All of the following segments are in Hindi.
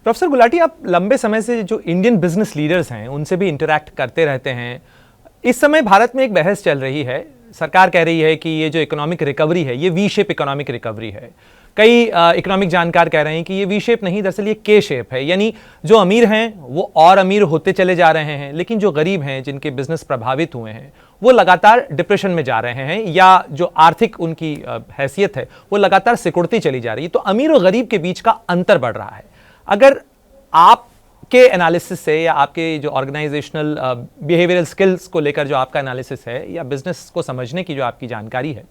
प्रोफेसर गुलाटी, आप लंबे समय से जो इंडियन बिजनेस लीडर्स हैं उनसे भी इंटरैक्ट करते रहते हैं। इस समय भारत में एक बहस चल रही है, सरकार कह रही है कि ये जो इकोनॉमिक रिकवरी है ये वी शेप इकोनॉमिक रिकवरी है। कई इकोनॉमिक जानकार कह रहे हैं कि ये वी शेप नहीं, दरअसल ये के शेप है, यानी जो अमीर हैं वो और अमीर होते चले जा रहे हैं, लेकिन जो गरीब हैं जिनके बिजनेस प्रभावित हुए हैं वो लगातार डिप्रेशन में जा रहे हैं, या जो आर्थिक उनकी हैसियत है वो लगातार सिकुड़ती चली जा रही है। तो अमीर और गरीब के बीच का अंतर बढ़ रहा है। अगर आपके एनालिसिस से या आपके जो ऑर्गेनाइजेशनल बिहेवियरल स्किल्स को लेकर जो आपका एनालिसिस है या बिजनेस को समझने की जो आपकी जानकारी है,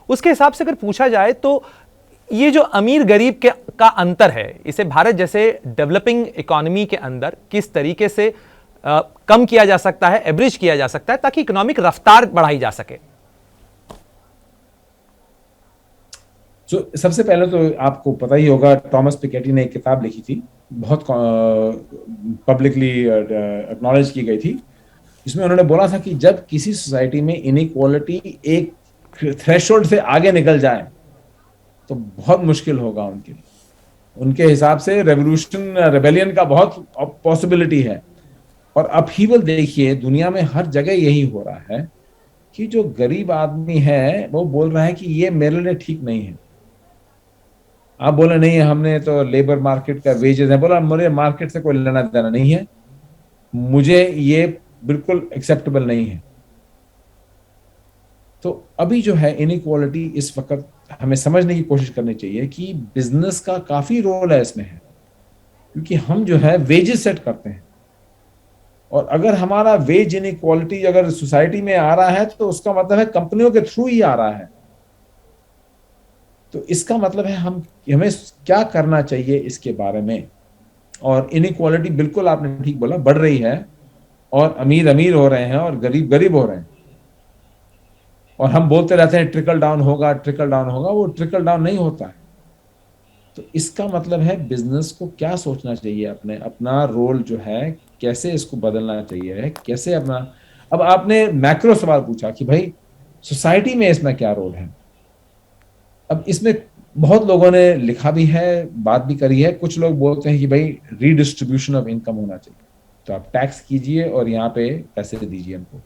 उसके हिसाब से अगर पूछा जाए तो ये जो अमीर गरीब का अंतर है, इसे भारत जैसे डेवलपिंग इकोनॉमी के अंदर किस तरीके से कम किया जा सकता है, एवरेज किया जा सकता है, ताकि इकोनॉमिक रफ्तार बढ़ाई जा सके? सबसे पहले तो आपको पता ही होगा, टॉमस पिकेटी ने एक किताब लिखी थी, बहुत पब्लिकली एक्नॉलेज की गई थी, जिसमें उन्होंने बोला था कि जब किसी सोसाइटी में इनइक्वालिटी एक थ्रेशोल्ड से आगे निकल जाए तो बहुत मुश्किल होगा उनके लिए। उनके हिसाब से रेबेलियन का बहुत पॉसिबिलिटी है। और अपहीवल देखिए, दुनिया में हर जगह यही हो रहा है कि जो गरीब आदमी है वो बोल रहा है कि ये मेरे लिए ठीक नहीं है। आप बोले नहीं, हमने तो लेबर मार्केट का वेजेस है, बोला मुझे मार्केट से कोई लेना देना नहीं है, मुझे ये बिल्कुल एक्सेप्टेबल नहीं है। तो अभी जो है इनइक्वालिटी, इस वक्त हमें समझने की कोशिश करनी चाहिए कि बिजनेस का काफी रोल है इसमें है, क्योंकि हम जो है वेजेस सेट करते हैं, और अगर हमारा वेज इनइक्वालिटी अगर सोसाइटी में आ रहा है तो उसका मतलब है कंपनियों के थ्रू ही आ रहा है। तो इसका मतलब है हमें क्या करना चाहिए इसके बारे में। और इनइक्वालिटी बिल्कुल आपने ठीक बोला, बढ़ रही है, और अमीर अमीर हो रहे हैं और गरीब गरीब हो रहे हैं। और हम बोलते रहते हैं ट्रिकल डाउन होगा, ट्रिकल डाउन होगा, वो ट्रिकल डाउन नहीं होता है। तो इसका मतलब है बिजनेस को क्या सोचना चाहिए, अपना रोल जो है कैसे इसको बदलना चाहिए, कैसे अपना। अब आपने मैक्रो सवाल पूछा कि भाई सोसाइटी में इसमें क्या रोल है। अब इसमें बहुत लोगों ने लिखा भी है, बात भी करी है। कुछ लोग बोलते हैं कि भाई रीडिस्ट्रीब्यूशन ऑफ इनकम होना चाहिए, तो आप टैक्स कीजिए और यहाँ पे पैसे दीजिए हमको।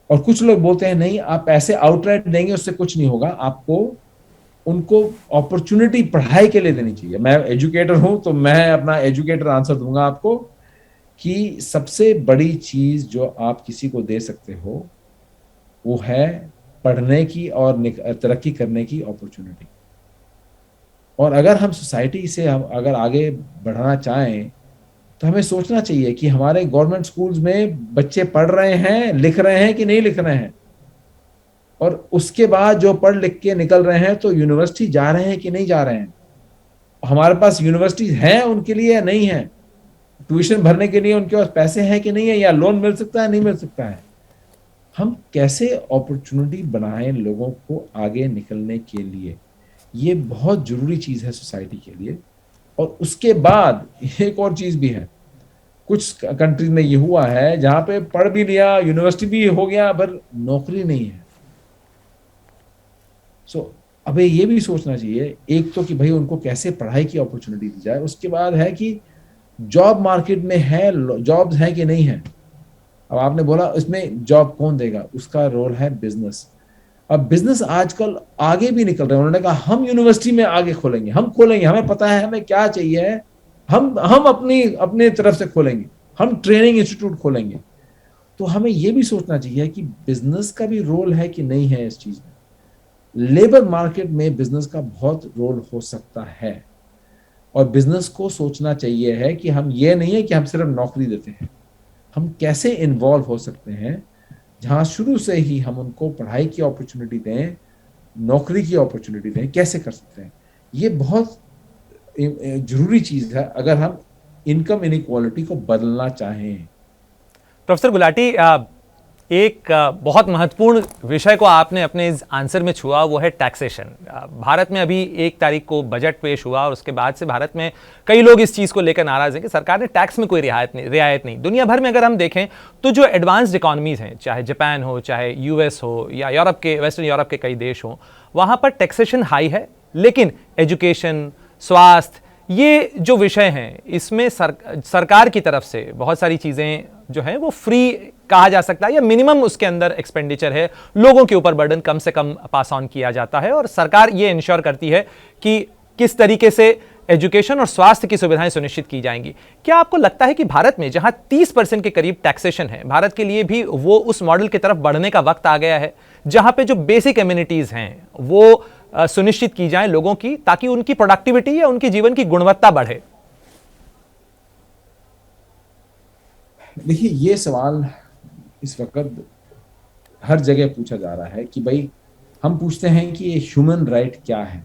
और कुछ लोग बोलते हैं नहीं, आप पैसे आउटराइट देंगे उससे कुछ नहीं होगा, आपको उनको अपॉर्चुनिटी पढ़ाई के लिए देनी चाहिए। मैं एजुकेटर हूं तो मैं अपना एजुकेटर आंसर दूंगा आपको कि सबसे बड़ी चीज जो आप किसी को दे सकते हो वो है पढ़ने की और तरक्की करने की अपॉर्चुनिटी। और अगर हम सोसाइटी से अगर आगे बढ़ाना चाहें तो हमें सोचना चाहिए कि हमारे गवर्नमेंट स्कूल्स में बच्चे पढ़ रहे हैं, लिख रहे हैं कि नहीं लिख रहे हैं, और उसके बाद जो पढ़ लिख के निकल रहे हैं तो यूनिवर्सिटी जा रहे हैं कि नहीं जा रहे हैं। हमारे पास यूनिवर्सिटीज हैं उनके लिए या नहीं है, ट्यूशन भरने के लिए उनके पास पैसे हैं कि नहीं है, या लोन मिल सकता है नहीं मिल सकता है। हम कैसे अपॉर्चुनिटी बनाएं लोगों को आगे निकलने के लिए, ये बहुत जरूरी चीज है सोसाइटी के लिए। और उसके बाद एक और चीज भी है, कुछ कंट्रीज में ये हुआ है जहां पे पढ़ भी लिया, यूनिवर्सिटी भी हो गया, पर नौकरी नहीं है। अब ये भी सोचना चाहिए, एक तो कि भाई उनको कैसे पढ़ाई की अपॉर्चुनिटी दी जाए, उसके बाद है कि जॉब मार्केट में है, जॉब्स है कि नहीं है। अब आपने बोला इसमें जॉब कौन देगा, उसका रोल है बिजनेस। अब बिजनेस आजकल आगे भी निकल रहे हैं। उन्होंने कहा हम यूनिवर्सिटी में आगे खोलेंगे, हम खोलेंगे, हमें पता है हमें क्या चाहिए, हम अपनी तरफ से खोलेंगे, हम ट्रेनिंग इंस्टीट्यूट खोलेंगे। तो हमें यह भी सोचना चाहिए कि बिजनेस का भी रोल है कि नहीं है इस चीज में। लेबर मार्केट में बिजनेस का बहुत रोल हो सकता है, और बिजनेस को सोचना चाहिए है कि हम ये नहीं है कि हम सिर्फ नौकरी देते हैं, हम कैसे इन्वॉल्व हो सकते हैं, जहां शुरू से ही हम उनको पढ़ाई की अपॉर्चुनिटी दें, नौकरी की अपॉर्चुनिटी दें, कैसे कर सकते हैं। ये बहुत जरूरी चीज है अगर हम इनकम इनइक्वालिटी को बदलना चाहें। प्रोफेसर गुलाटी, एक बहुत महत्वपूर्ण विषय को आपने अपने इस आंसर में छुआ, वो है टैक्सेशन। भारत में अभी 1 तारीख को बजट पेश हुआ और उसके बाद से भारत में कई लोग इस चीज़ को लेकर नाराज हैं कि सरकार ने टैक्स में कोई रियायत नहीं। दुनिया भर में अगर हम देखें तो जो एडवांस्ड इकोनॉमीज़ हैं, चाहे जापान हो, चाहे यूएस हो, या वेस्टर्न यूरोप के कई देश हों, वहाँ पर टैक्सेशन हाई है, लेकिन एजुकेशन, स्वास्थ्य ये जो विषय हैं इसमें सरकार की तरफ से बहुत सारी चीज़ें जो है वो फ्री कहा जा सकता है या मिनिमम उसके अंदर एक्सपेंडिचर है, लोगों के ऊपर बर्डन कम से कम पास ऑन किया जाता है और सरकार ये इंश्योर करती है कि किस तरीके से एजुकेशन और स्वास्थ्य की सुविधाएं सुनिश्चित की जाएंगी। क्या आपको लगता है कि भारत में जहां 30% के करीब टैक्सेशन है, भारत के लिए भी वो उस मॉडल की तरफ बढ़ने का वक्त आ गया है जहां पे जो बेसिक एमिनिटीज हैं वो सुनिश्चित की जाएं लोगों की, ताकि उनकी प्रोडक्टिविटी या उनकी जीवन की गुणवत्ता बढ़े? देखिए, ये सवाल इस वक्त हर जगह पूछा जा रहा है कि भाई, हम पूछते हैं कि ये ह्यूमन राइट क्या है।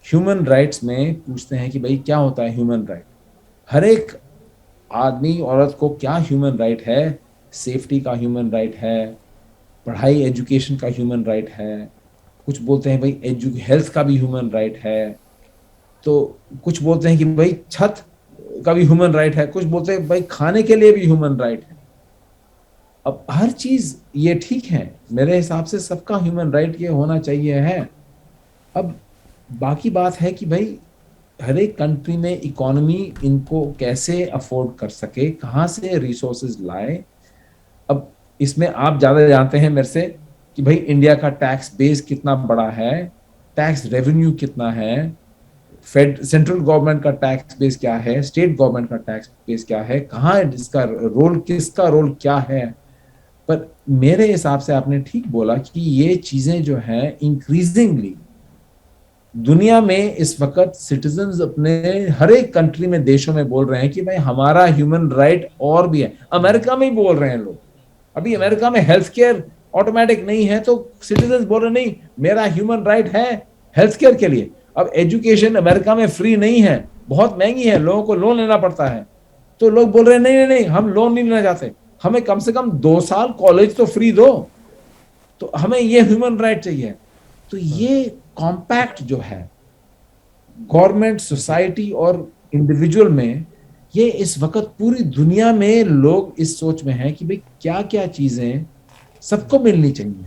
ह्यूमन राइट्स में पूछते हैं कि भाई क्या होता है ह्यूमन राइट। हर एक आदमी औरत को क्या ह्यूमन राइट है? सेफ्टी का ह्यूमन राइट है, पढ़ाई एजुकेशन का ह्यूमन राइट है, कुछ बोलते हैं भाई हेल्थ का भी ह्यूमन राइट है, तो कुछ बोलते हैं कि भाई छत का भी ह्यूमन राइट है, कुछ बोलते हैं भाई खाने के लिए भी ह्यूमन राइट है। अब हर चीज ये ठीक है, मेरे हिसाब से सबका ह्यूमन राइट ये होना चाहिए है। अब बाकी बात है कि भाई हर एक कंट्री में इकोनॉमी इनको कैसे अफोर्ड कर सके, कहाँ से रिसोर्सेज लाए। अब इसमें आप ज्यादा जानते हैं मेरे से कि भाई इंडिया का टैक्स बेस कितना बड़ा है, टैक्स रेवेन्यू कितना है, सेंट्रल गवर्नमेंट का टैक्स बेस क्या है, स्टेट गवर्नमेंट का टैक्स बेस क्या है, कहाँ इसका रोल, किसका रोल क्या है। पर मेरे हिसाब से आपने ठीक बोला कि ये चीजें जो है इंक्रीजिंगली दुनिया में इस वक्त सिटीजन्स अपने हर एक कंट्री में, देशों में बोल रहे हैं कि भाई हमारा ह्यूमन राइट और भी है। अमेरिका में ही बोल रहे हैं लोग। अभी अमेरिका में हेल्थ केयर ऑटोमेटिक नहीं है तो सिटीजन्स बोल रहे नहीं, मेरा ह्यूमन राइट है हेल्थ केयर के लिए। अब एजुकेशन अमेरिका में फ्री नहीं है, बहुत महंगी है, लोगों को लोन लेना पड़ता है। तो लोग बोल रहे हैं नहीं नहीं नहीं, हम लोन नहीं लेना चाहते, हमें कम से कम 2 साल कॉलेज तो फ्री दो, तो हमें ये ह्यूमन राइट चाहिए। तो ये कॉम्पैक्ट जो है गवर्नमेंट, सोसाइटी और इंडिविजुअल में, ये इस वक्त पूरी दुनिया में लोग इस सोच में हैं कि भाई क्या क्या चीजें सबको मिलनी चाहिए।